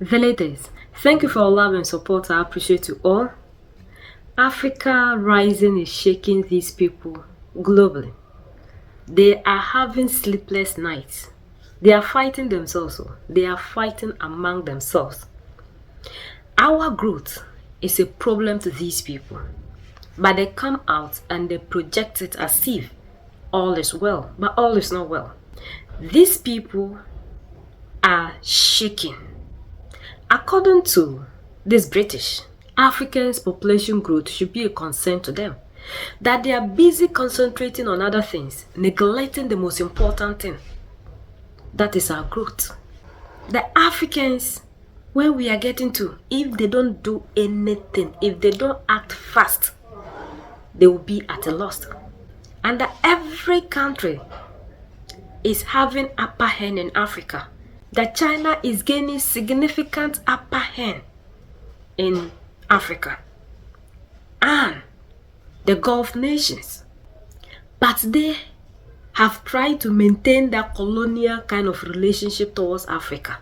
Validators, thank you for all love and support. I appreciate you all. Africa Rising is shaking these people globally. They are having sleepless nights. They are fighting themselves. They are fighting among themselves. Our growth is a problem to these people. But they come out and they project it as if all is well. But all is not well. These people are shaking. According to this British, Africans' population growth should be a concern to them. That they are busy concentrating on other things, neglecting the most important thing. That is our growth. The Africans, where we are getting to, if they don't do anything, if they don't act fast, they will be at a loss. And that every country is having upper hand in Africa. That China is gaining significant upper hand in Africa and the Gulf nations. But they have tried to maintain that colonial kind of relationship towards Africa.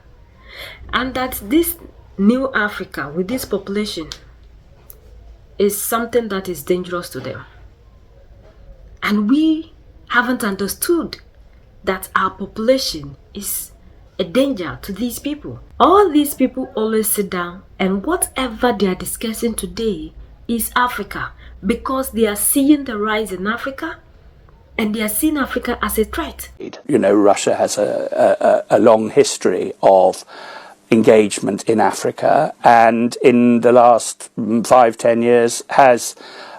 And that this new Africa with this population is something that is dangerous to them. And we haven't understood that our population is a danger to these people. All these people always sit down and whatever they are discussing today is Africa, because they are seeing the rise in Africa and they are seeing Africa as a threat. You know, Russia has a long history of engagement in Africa, and in the last 5-10 years has,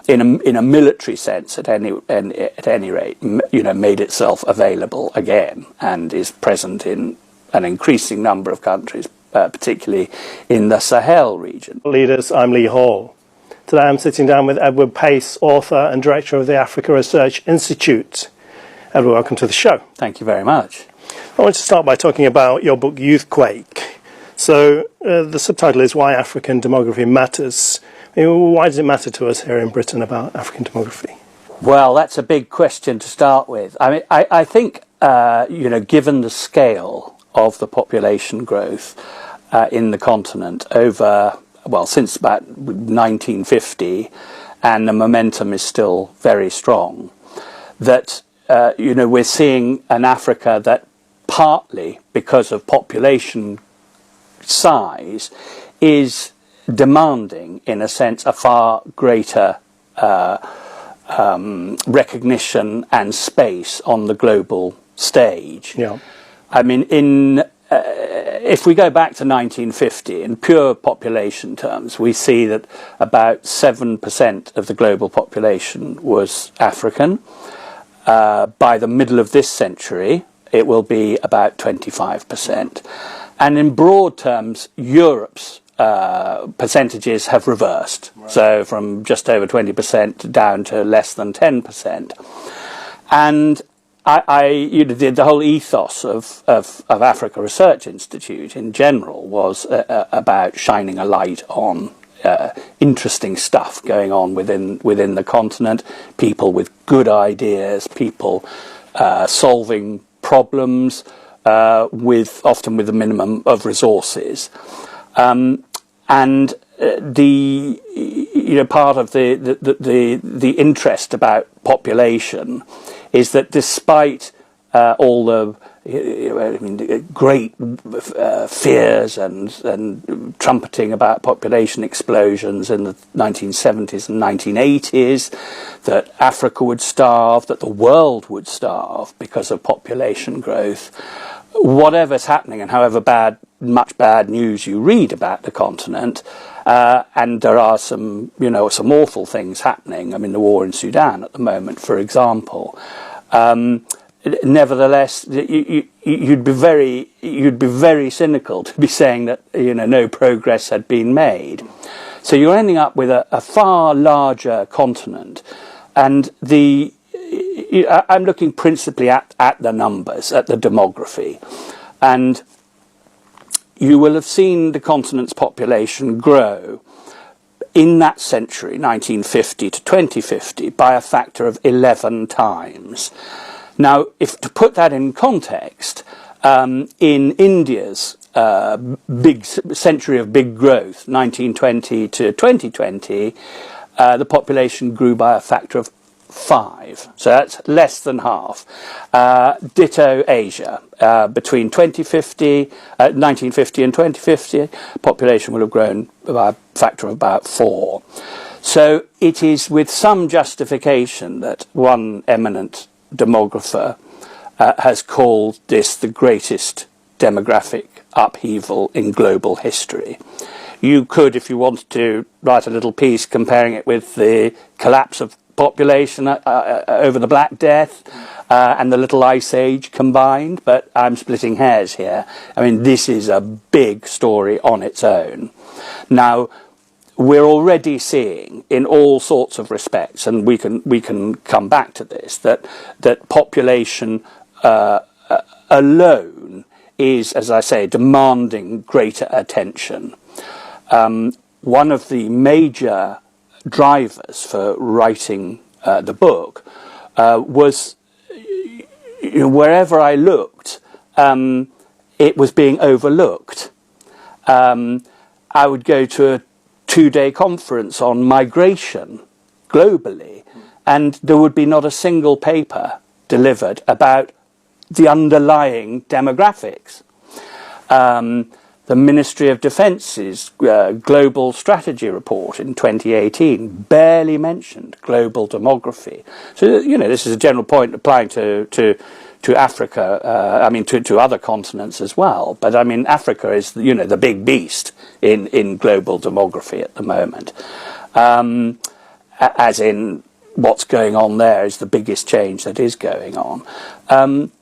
in a military sense, at any rate, you know, made itself available again and is present in an increasing number of countries, particularly in the Sahel region. Leaders, I'm Lee Hall. Today I'm sitting down with Edward Pace, author and director of the Africa Research Institute. Edward, welcome to the show. Thank you very much. I want to start by talking about your book Youthquake. So the subtitle is Why African Demography Matters. I mean, why does it matter to us here in Britain about African demography? Well, that's a big question to start with. I mean, I think, you know, given the scale of the population growth in the continent over, well, since about 1950, and the momentum is still very strong, that, you know, we're seeing an Africa that partly because of population size is demanding, in a sense, a far greater recognition and space on the global stage. Yeah. I mean, if we go back to 1950, in pure population terms, we see that about 7% of the global population was African. By the middle of this century, it will be about 25%. And in broad terms, Europe's percentages have reversed. Right. So from just over 20% down to less than 10%. And you know, the whole ethos of Africa Research Institute in general was about shining a light on interesting stuff going on within the continent, people with good ideas, people solving problems often with a minimum of resources, and you know, part of the interest about population is that despite all the great fears and trumpeting about population explosions in the 1970s and 1980s, that Africa would starve, that the world would starve because of population growth, whatever's happening and however much bad news you read about the continent, and there are some awful things happening. I mean, the war in Sudan at the moment, for example. Nevertheless, you'd be very cynical to be saying that, you know, no progress had been made. So you're ending up with a far larger continent, and I'm looking principally at the numbers, at the demography, and you will have seen the continent's population grow in that century, 1950 to 2050, by a factor of 11 times. Now, to put that in context, in India's big century of big growth, 1920 to 2020, the population grew by a factor of 5. So that's less than half. Ditto Asia. Between 1950 and 2050, population will have grown by a factor of about 4. So it is with some justification that one eminent demographer has called this the greatest demographic upheaval in global history. You could, if you wanted to, write a little piece comparing it with the collapse of population over the Black Death and the Little Ice Age combined, but I'm splitting hairs here. I mean, this is a big story on its own. Now, we're already seeing in all sorts of respects, and we can come back to this, that population alone is, as I say, demanding greater attention. One of the major drivers for writing the book was, wherever I looked, it was being overlooked. I would go to a 2-day conference on migration globally, and there would be not a single paper delivered about the underlying demographics. The Ministry of Defence's Global Strategy Report in 2018 barely mentioned global demography. So, this is a general point applying to Africa, to other continents as well. But, Africa is, the big beast in global demography at the moment. As in, what's going on there is the biggest change that is going on.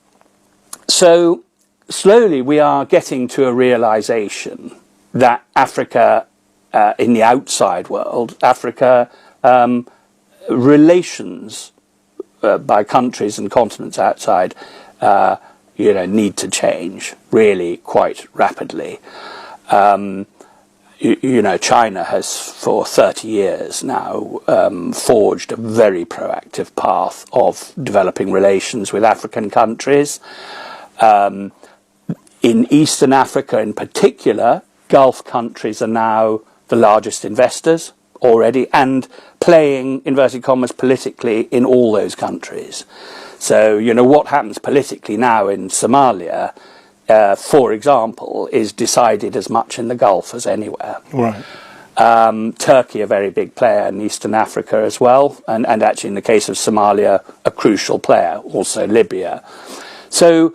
So slowly we are getting to a realization that Africa, in the outside world, Africa relations by countries and continents outside, need to change really quite rapidly. China has for 30 years now forged a very proactive path of developing relations with African countries. In Eastern Africa in particular, Gulf countries are now the largest investors already and playing, inverted commas, politically in all those countries. So, what happens politically now in Somalia, for example, is decided as much in the Gulf as anywhere. Right. Turkey, a very big player in Eastern Africa as well, and actually in the case of Somalia, a crucial player, also Libya. So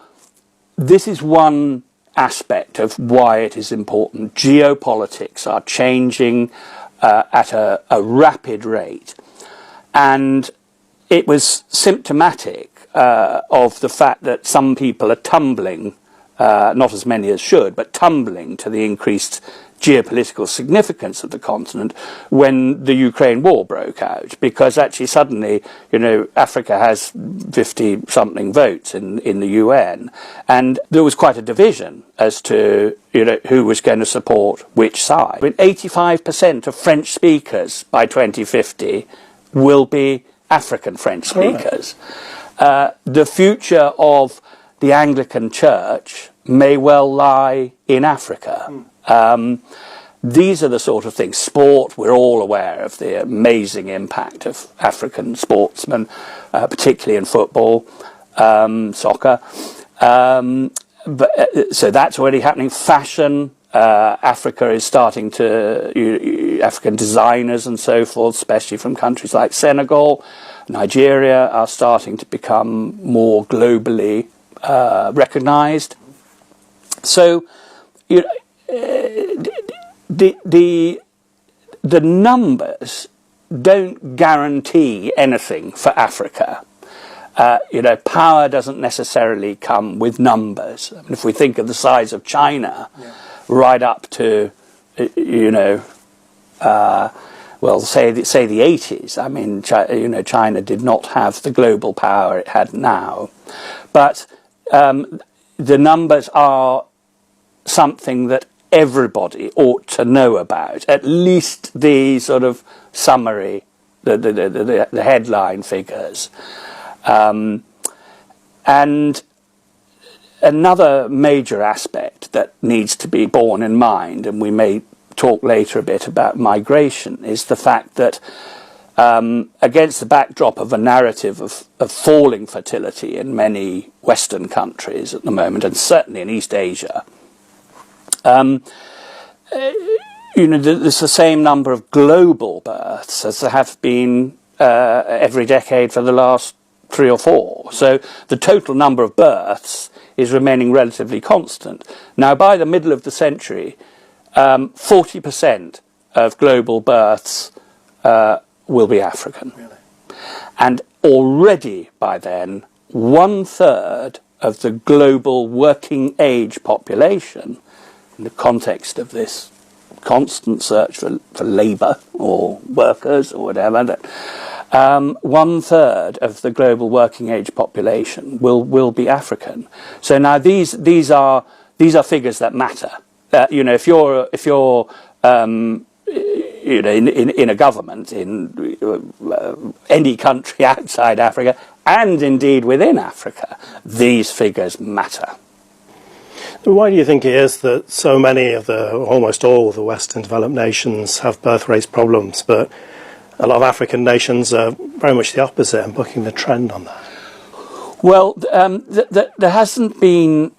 this is one aspect of why it is important. Geopolitics are changing at a rapid rate, and it was symptomatic of the fact that some people are tumbling, not as many as should, but tumbling to the increased geopolitical significance of the continent when the Ukraine war broke out, because actually suddenly, Africa has 50-something votes in the UN, and there was quite a division as to, who was going to support which side. 85% of French speakers by 2050 will be African French speakers. The future of the Anglican Church may well lie in Africa. These are the sort of things. Sport, we're all aware of the amazing impact of African sportsmen, particularly in football, soccer. So that's already happening. Fashion, Africa is starting to, African designers and so forth, especially from countries like Senegal, Nigeria, are starting to become more globally recognized. So, the numbers don't guarantee anything for Africa. Power doesn't necessarily come with numbers. If we think of the size of China, right up to, say the 80s. China did not have the global power it had now, but the numbers are something that everybody ought to know about, at least the sort of summary, the headline figures. And another major aspect that needs to be borne in mind, and we may talk later a bit about migration, is the fact that against the backdrop of a narrative of falling fertility in many Western countries at the moment, and certainly in East Asia, there's the same number of global births as there have been every decade for the last 3 or 4. So the total number of births is remaining relatively constant. Now, by the middle of the century, 40% of global births will be African. Really? And already by then, 1/3 of the global working age population, in the context of this constant search for labour or workers or whatever, that 1/3 of the global working age population will be African. So now these are figures that matter. If you're in a government in any country outside Africa, and indeed within Africa, these figures matter. Why do you think it is that so many of almost all of the Western developed nations have birth rates problems, but a lot of African nations are very much the opposite and bucking the trend on that? Well, there hasn't been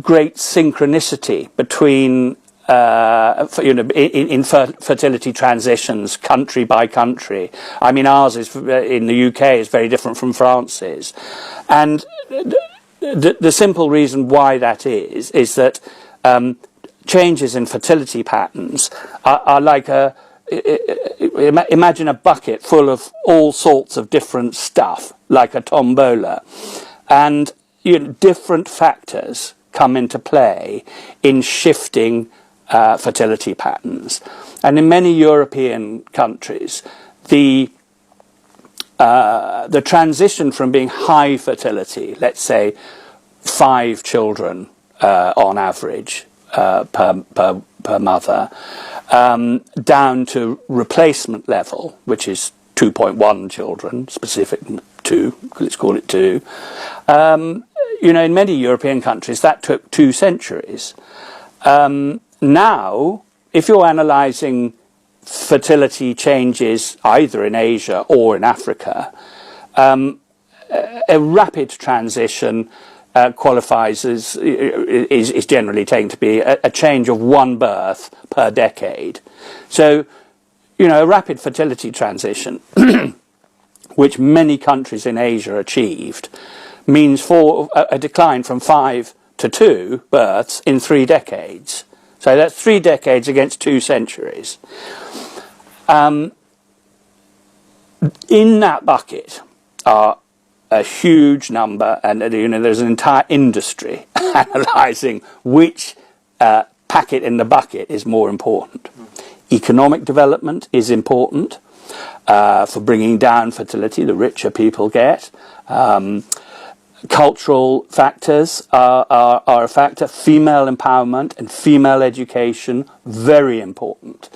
great synchronicity between in fertility transitions country by country. I mean, ours is in the UK is very different from France's, and the simple reason why that is that changes in fertility patterns are like imagine a bucket full of all sorts of different stuff, like a tombola, and different factors come into play in shifting fertility patterns. And in many European countries, the transition from being high fertility, let's say 5 children on average per mother, down to replacement level, which is 2.1 children, specific 2, let's call it 2. In many European countries, that took 2 centuries. Now, if you're analysing fertility changes either in Asia or in Africa, a rapid transition qualifies as is generally taken to be a change of 1 birth per decade. So, a rapid fertility transition, which many countries in Asia achieved, means for a decline from 5 to 2 births in 3 decades. So that's 3 decades against 2 centuries. In that bucket are a huge number, and there's an entire industry analysing which packet in the bucket is more important. Economic development is important for bringing down fertility, the richer people get. Cultural factors are a factor. Female empowerment and female education, very important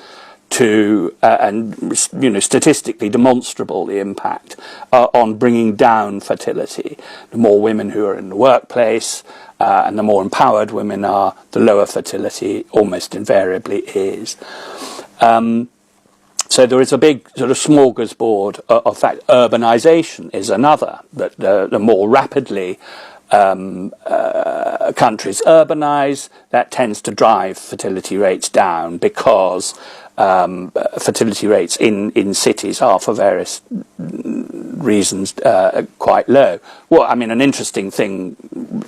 to, and statistically demonstrable the impact on bringing down fertility. The more women who are in the workplace and the more empowered women are, the lower fertility almost invariably is. So there is a big sort of smorgasbord of fact. Urbanisation is another, that the more rapidly countries urbanise, that tends to drive fertility rates down, because fertility rates in cities are, for various reasons, quite low. Well, I mean, an interesting thing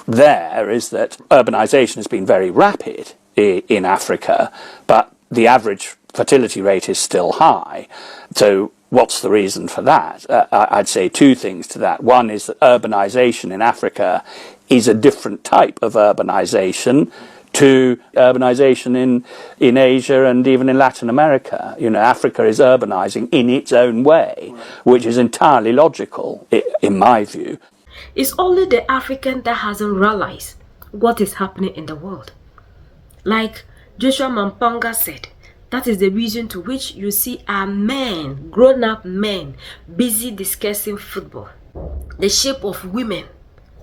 there is that urbanisation has been very rapid in Africa, but the average fertility rate is still high. So what's the reason for that? I'd say 2 things to that. One is that urbanisation in Africa is a different type of urbanisation to urbanisation in Asia and even in Latin America. Africa is urbanising in its own way, which is entirely logical, in my view. It's only the African that hasn't realized what is happening in the world. Like Joshua Mamponga said, that is the reason to which you see our men, grown-up men, busy discussing football, the shape of women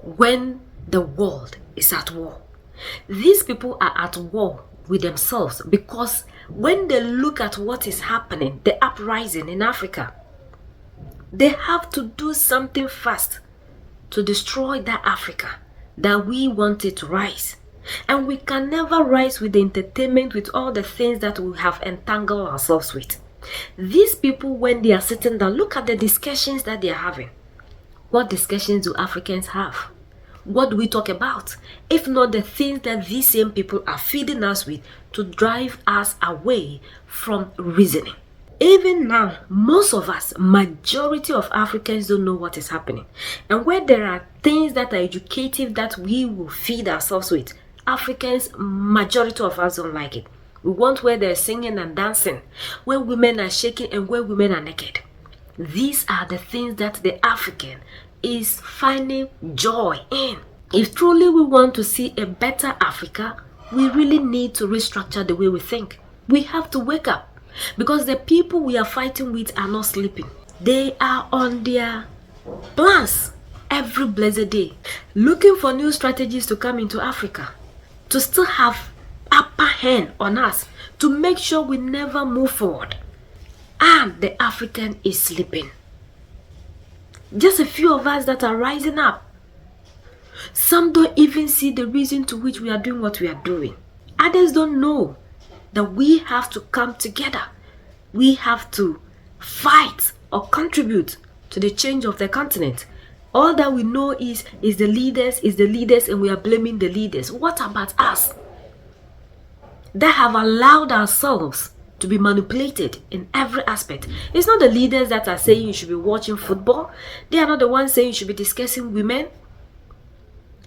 when the world is at war. These people are at war with themselves because when they look at what is happening, the uprising in Africa, they have to do something fast to destroy that Africa that we want it to rise. And we can never rise with the entertainment, with all the things that we have entangled ourselves with. These people, when they are sitting down, look at the discussions that they are having. What discussions do Africans have? What do we talk about? If not the things that these same people are feeding us with to drive us away from reasoning. Even now, most of us, majority of Africans don't know what is happening. And where there are things that are educative that we will feed ourselves with, Africans, majority of us don't like it. We want where they're singing and dancing, where women are shaking and where women are naked. These are the things that the African is finding joy in. If truly we want to see a better Africa, we really need to restructure the way we think. We have to wake up because the people we are fighting with are not sleeping. They are on their plans every blessed day, looking for new strategies to come into Africa, to still have upper hand on us, to make sure we never move forward. And the African is sleeping. Just a few of us that are rising up. Some don't even see the reason to which we are doing what we are doing. Others don't know that we have to come together. We have to fight or contribute to the change of the continent. All that we know is the leaders, and we are blaming the leaders. What about us? That have allowed ourselves to be manipulated in every aspect. It's not the leaders that are saying you should be watching football. They are not the ones saying you should be discussing women.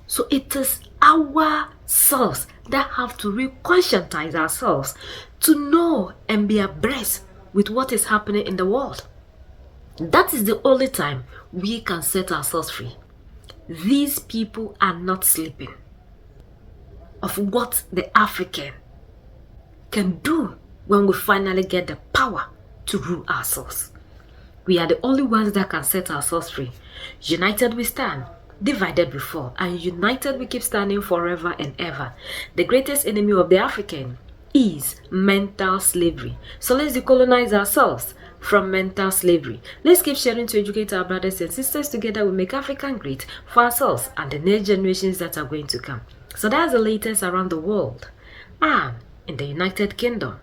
So it is ourselves that have to re-conscientize ourselves to know and be abreast with what is happening in the world. That is the only time we can set ourselves free. These people are not sleeping of what the African can do when we finally get the power to rule ourselves. We are the only ones that can set ourselves free. United we stand, divided we fall, and united we keep standing forever and ever. The greatest enemy of the African is mental slavery. So let's decolonize ourselves from mental slavery. Let's keep sharing to educate our brothers and sisters. Together we make Africa great for ourselves and the next generations that are going to come. So that's the latest around the world and in the United Kingdom.